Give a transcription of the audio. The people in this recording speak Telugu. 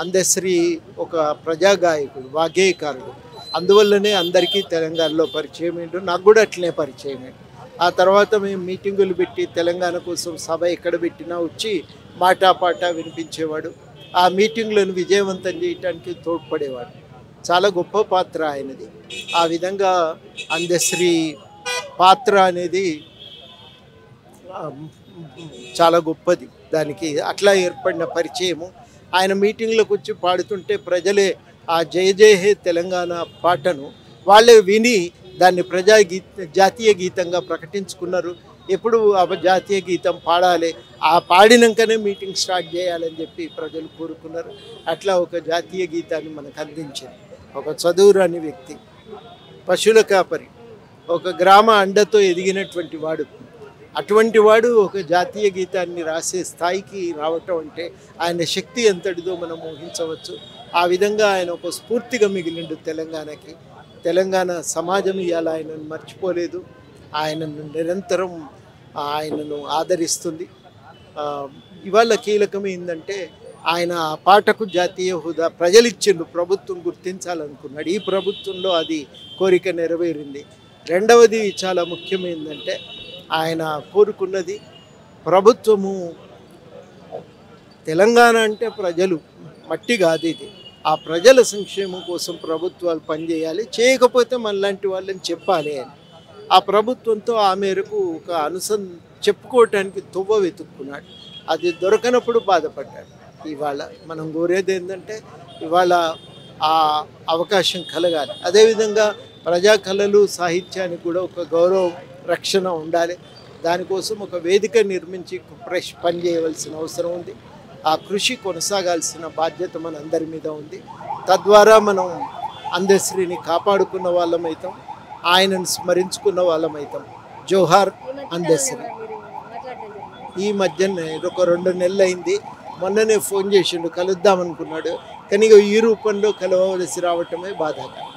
అందశ్రీ ఒక ప్రజాగాయకుడు, వాగ్గేయకారుడు. అందువల్లనే అందరికీ తెలంగాణలో పరిచయం ఏంటో నాకు కూడా అట్లనే పరిచయం ఏంటి. ఆ తర్వాత మేము మీటింగులు పెట్టి తెలంగాణ కోసం సభ ఎక్కడ పెట్టినా వచ్చి మాటాపాట వినిపించేవాడు. ఆ మీటింగులను విజయవంతం చేయడానికి తోడ్పడేవాడు. చాలా గొప్ప పాత్ర ఆయనది. ఆ విధంగా అందశ్రీ పాత్ర అనేది చాలా గొప్పది. దానికి అట్లా ఏర్పడిన పరిచయము. ఆయన మీటింగ్లకు వచ్చి పాడుతుంటే ప్రజలే ఆ జయ జయ హే తెలంగాణ పాటను వాళ్ళే విని దాన్ని జాతీయ గీతంగా ప్రకటించుకున్నారు. ఎప్పుడు ఆ జాతీయ గీతం పాడాలి, ఆ పాడినాకనే మీటింగ్ స్టార్ట్ చేయాలని చెప్పి ప్రజలు కోరుకున్నారు. అట్లా ఒక జాతీయ గీతాన్ని మనకు అందించింది. ఒక చదువురాని వ్యక్తి, పశువుల కాపరి, ఒక గ్రామ అండతో ఎదిగినటువంటి వాడు. అటువంటి వాడు ఒక జాతీయ గీతాన్ని రాసే స్థాయికి రావటం అంటే ఆయన శక్తి ఎంతటిదో మనం ఊహించవచ్చు. ఆ విధంగా ఆయన ఒక స్ఫూర్తిగా మిగిలిండు తెలంగాణకి. తెలంగాణ సమాజం ఇవాళ ఆయనను మర్చిపోలేదు, ఆయనను నిరంతరం ఆయనను ఆదరిస్తుంది. ఇవాళ కీలకం ఏంటంటే ఆయన ఆ పాటకు జాతీయ హోదా ప్రజలు ఇచ్చిండ్రు, ప్రభుత్వం గుర్తించాలనుకున్నాడు. ఈ ప్రభుత్వంలో అది కోరిక నెరవేరింది. రెండవది చాలా ముఖ్యమైందంటే ఆయన కోరుకున్నది ప్రభుత్వము. తెలంగాణ అంటే ప్రజలు, మట్టి కాదు ఇది. ఆ ప్రజల సంక్షేమం కోసం ప్రభుత్వాలు పనిచేయాలి, చేయకపోతే మనలాంటి వాళ్ళని చెప్పాలి అని. ఆ ప్రభుత్వంతో ఆ మేరకు ఒక చెప్పుకోవటానికి తువ్వ వెతుక్కున్నాడు. అది దొరకనప్పుడు బాధపడ్డాడు. ఇవాళ మనం కోరేది ఏంటంటే ఇవాళ ఆ అవకాశం కలగాలి. అదేవిధంగా ప్రజా కళలు, సాహిత్యానికి కూడా ఒక గౌరవం, రక్షణ ఉండాలి. దానికోసం ఒక వేదిక నిర్మించి పని చేయవలసిన అవసరం ఉంది. ఆ కృషి కొనసాగాల్సిన బాధ్యత మన అందరి మీద ఉంది. తద్వారా మనం అందశ్రీని కాపాడుకున్న వాళ్ళమవుతాం, ఆయనను స్మరించుకున్న వాళ్ళమవుతాం. జోహార్ అందశ్రీ. ఈ మధ్యనే ఒక 2 నెలలు అయింది. మొన్ననే ఫోన్ చేసిండు, కలుద్దామనుకున్నాడు. కానీ ఈ రూపంలో కలవలసి రావటమే బాధాకరం.